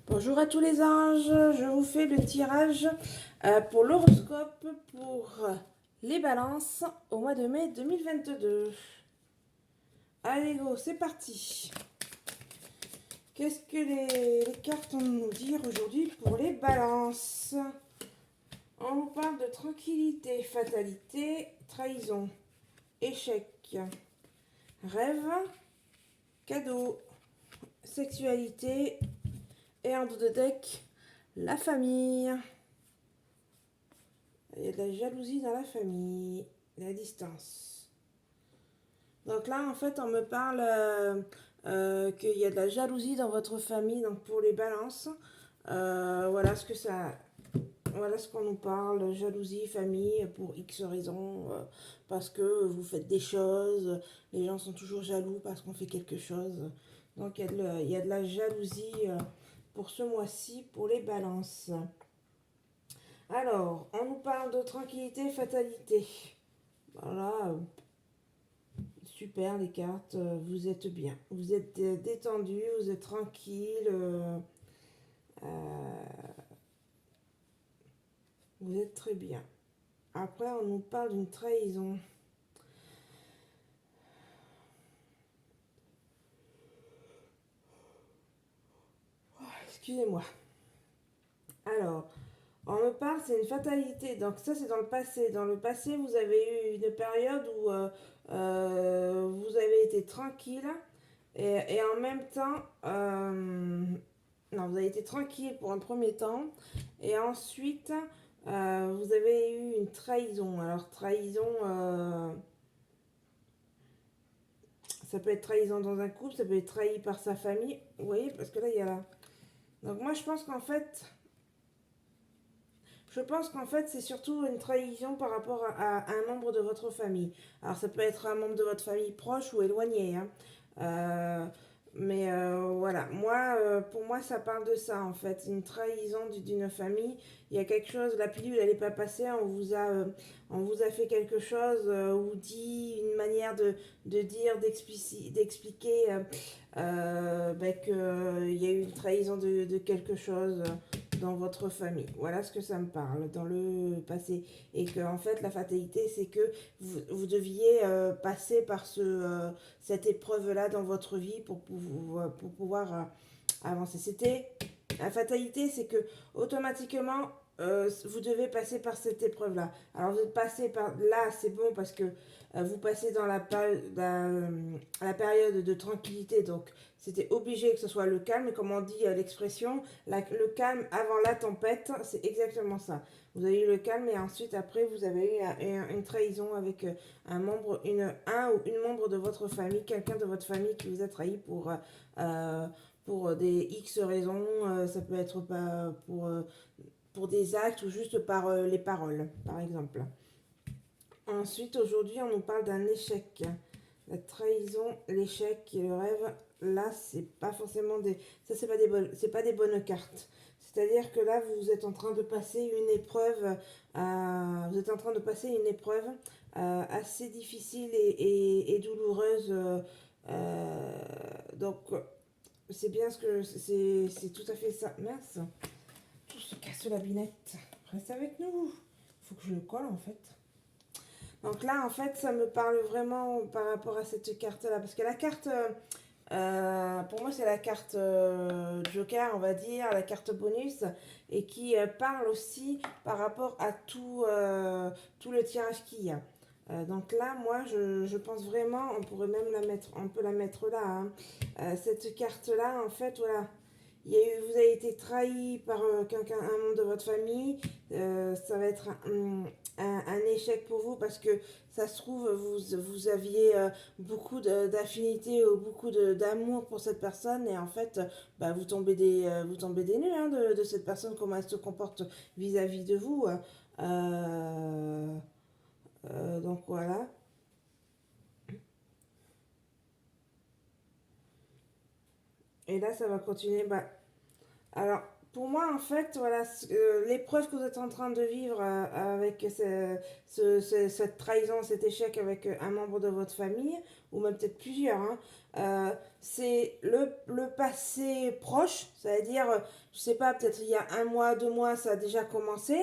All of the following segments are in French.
Bonjour à tous les anges, je vous fais le tirage pour l'horoscope pour les balances au mois de mai 2022. Allez go, c'est parti. Qu'est-ce que les cartes ont à nous dire aujourd'hui pour les balances? On nous parle de tranquillité, fatalité, trahison, échec, rêve, cadeau, sexualité et en dos de deck, la famille. Il y a de la jalousie dans la famille, la distance. Donc là, en fait, on me parle qu'il y a de la jalousie dans votre famille, donc pour les balances. Voilà ce que ça, voilà ce qu'on nous parle, jalousie, famille, pour X raisons, parce que vous faites des choses, les gens sont toujours jaloux parce qu'on fait quelque chose. Donc il y a de la jalousie pour ce mois-ci, pour les balances. Alors, on nous parle de tranquillité, fatalité. Voilà, super les cartes, vous êtes bien. Vous êtes détendu, vous êtes tranquille, euh, vous êtes très bien. Après, on nous parle d'une trahison. Oh, excusez-moi. Alors, on me parle, c'est une fatalité. Donc ça, c'est dans le passé. Dans le passé, vous avez eu une période où vous avez été tranquille et en même temps, non, vous avez été tranquille pour un premier temps et ensuite, vous avez eu une trahison. Alors trahison, ça peut être trahison dans un couple, ça peut être trahi par sa famille. Vous voyez, parce que là, il y a là. Donc moi, je pense qu'en fait, c'est surtout une trahison par rapport à un membre de votre famille. Alors, ça peut être un membre de votre famille proche ou éloigné, hein. Euh, voilà, moi, pour moi, ça parle de ça, en fait. Une trahison d'une famille. Il y a quelque chose, la pilule, elle n'est pas passée. On vous a fait quelque chose ou dit une manière de dire, d'expliquer qu'il y a eu une trahison de quelque chose dans votre famille. Voilà ce que ça me parle dans le passé. Et que en fait la fatalité c'est que vous deviez passer par cette épreuve-là dans votre vie pour pouvoir avancer. La fatalité, c'est que automatiquement vous devez passer par cette épreuve-là. Alors vous êtes passé par là, c'est bon parce que vous passez dans la période de tranquillité, donc c'était obligé que ce soit le calme, et comme on dit l'expression, le calme avant la tempête, c'est exactement ça. Vous avez eu le calme et ensuite après vous avez eu une trahison avec un ou une membre de votre famille, quelqu'un de votre famille qui vous a trahi pour des X raisons, ça peut être pas pour des actes ou juste par les paroles, par exemple. Ensuite, aujourd'hui, on nous parle d'un échec. La trahison, l'échec et le rêve, là, c'est pas forcément des. Ça, c'est pas des bonnes cartes. C'est-à-dire que là, vous êtes en train de passer une épreuve. Vous êtes en train de passer une épreuve assez difficile et douloureuse. Donc, c'est bien ce que. C'est tout à fait ça. Mince, tout se casse la binette. Reste avec nous. Faut que je le colle en fait. Donc là, en fait, ça me parle vraiment par rapport à cette carte-là. Parce que la carte, pour moi, c'est la carte Joker, on va dire, la carte bonus, et qui parle aussi par rapport à tout le tirage qu'il y a. Donc là, moi, je pense vraiment, on pourrait même la mettre, on peut la mettre là, hein. Cette carte-là, en fait, voilà. Vous avez été trahi par quelqu'un, un membre de votre famille. Ça va être un échec pour vous parce que ça se trouve, vous aviez beaucoup d'affinité ou beaucoup d'amour pour cette personne et en fait, bah, vous tombez des nues hein, de cette personne, comment elle se comporte vis-à-vis de vous. Euh, donc voilà. Et là, ça va continuer. Bah, alors, pour moi, en fait, voilà, l'épreuve que vous êtes en train de vivre avec cette trahison, cet échec avec un membre de votre famille, ou même peut-être plusieurs, hein, c'est le passé proche, c'est-à-dire, je sais pas, peut-être il y a un mois, 2 mois, ça a déjà commencé,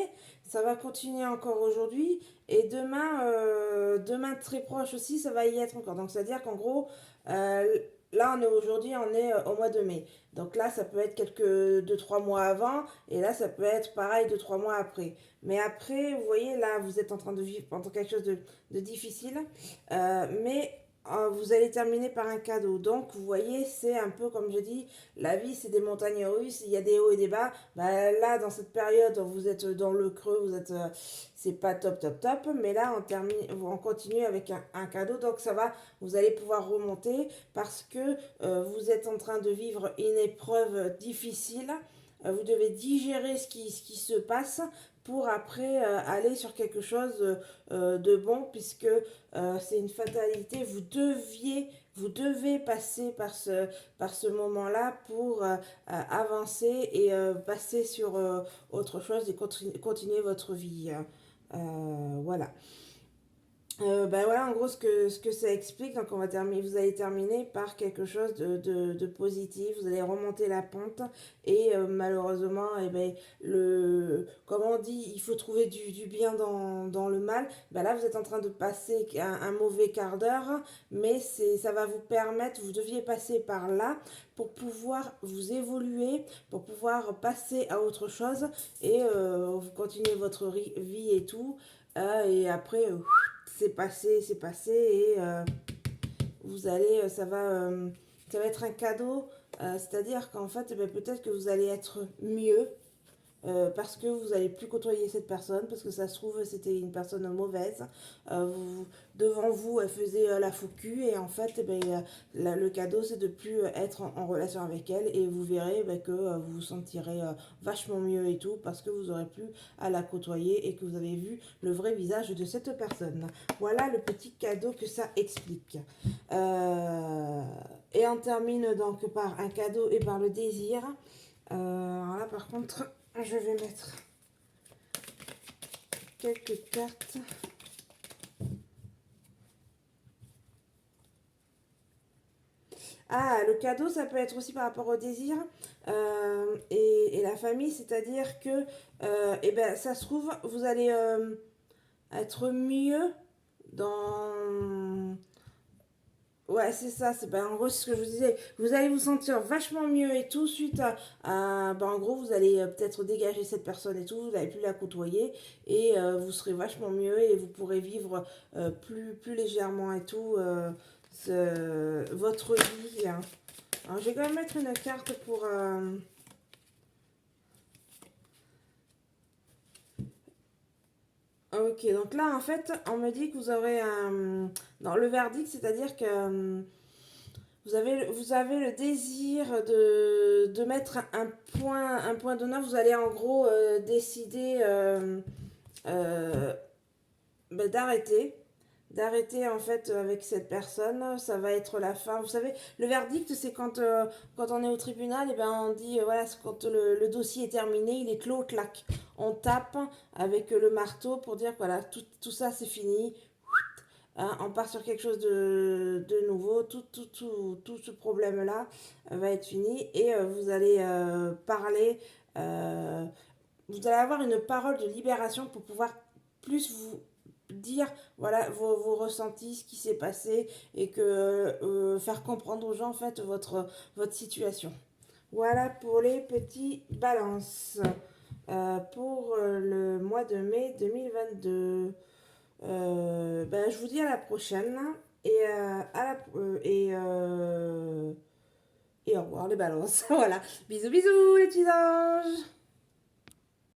ça va continuer encore aujourd'hui, et demain, demain très proche aussi, ça va y être encore. Donc, c'est-à-dire qu'en gros, là, on est aujourd'hui, on est au mois de mai. Donc là, ça peut être quelques 2, 3 mois avant, et là, ça peut être pareil 2, 3 mois après. Mais après, vous voyez, là, vous êtes en train de vivre pendant quelque chose de difficile, mais vous allez terminer par un cadeau. Donc, vous voyez, c'est un peu comme je dis, la vie, c'est des montagnes russes, il y a des hauts et des bas. Bah, là, dans cette période, vous êtes dans le creux, vous êtes, c'est pas top, top, top, mais là, on continue avec un cadeau, donc ça va, vous allez pouvoir remonter parce que vous êtes en train de vivre une épreuve difficile. Vous devez digérer ce qui se passe pour après aller sur quelque chose de bon, puisque c'est une fatalité. Vous devez passer par ce moment-là pour avancer et passer sur autre chose et continuer votre vie. Voilà. Ben voilà en gros ce que ça explique. Donc vous allez terminer par quelque chose de positif, vous allez remonter la pente et malheureusement, eh ben, comme on dit, il faut trouver du bien dans le mal. Ben là vous êtes en train de passer un mauvais quart d'heure, mais ça va vous permettre, vous deviez passer par là pour pouvoir vous évoluer, pour pouvoir passer à autre chose et vous continuez votre vie et tout. Et après, c'est passé et vous allez, ça va être un cadeau, c'est-à-dire qu'en fait, ben, peut-être que vous allez être mieux, parce que vous n'allez plus côtoyer cette personne, parce que ça se trouve c'était une personne mauvaise. Devant vous, elle faisait la faux cul, et en fait, eh ben, le cadeau c'est de plus être en relation avec elle, et vous verrez ben, que vous vous sentirez vachement mieux et tout, parce que vous aurez plus à la côtoyer et que vous avez vu le vrai visage de cette personne. Voilà le petit cadeau que ça explique. Et on termine donc par un cadeau et par le désir. Alors là par contre, je vais mettre quelques cartes. Ah, le cadeau, ça peut être aussi par rapport au désir et la famille, c'est-à-dire que, eh ben, ça se trouve, vous allez être mieux dans... Ouais, c'est ça, c'est ben, en gros c'est ce que je vous disais. Vous allez vous sentir vachement mieux et tout suite ben, en gros, vous allez peut-être dégager cette personne et tout, vous n'allez plus la côtoyer et vous serez vachement mieux et vous pourrez vivre plus légèrement et tout votre vie, hein. Alors, je vais quand même mettre une carte pour... Ok, donc là, en fait, on me dit que vous aurez un... Dans le verdict, c'est-à-dire que vous avez le désir de mettre un point d'honneur. Vous allez en gros décider euh, ben, d'arrêter en fait avec cette personne. Ça va être la fin. Vous savez, le verdict, c'est quand on est au tribunal, et ben on dit, voilà, c'est quand le dossier est terminé, il est clos, clac. On tape avec le marteau pour dire, voilà, tout ça c'est fini. Hein, on part sur quelque chose de nouveau. Tout ce problème-là va être fini et vous allez parler. euh, Vous allez avoir une parole de libération pour pouvoir plus vous dire voilà vos ressentis, ce qui s'est passé et que faire comprendre aux gens en fait votre situation. Voilà pour les petits balances pour le mois de mai 2022. Ben, je vous dis à la prochaine et, et au revoir les balances. Voilà, bisous bisous les petits anges.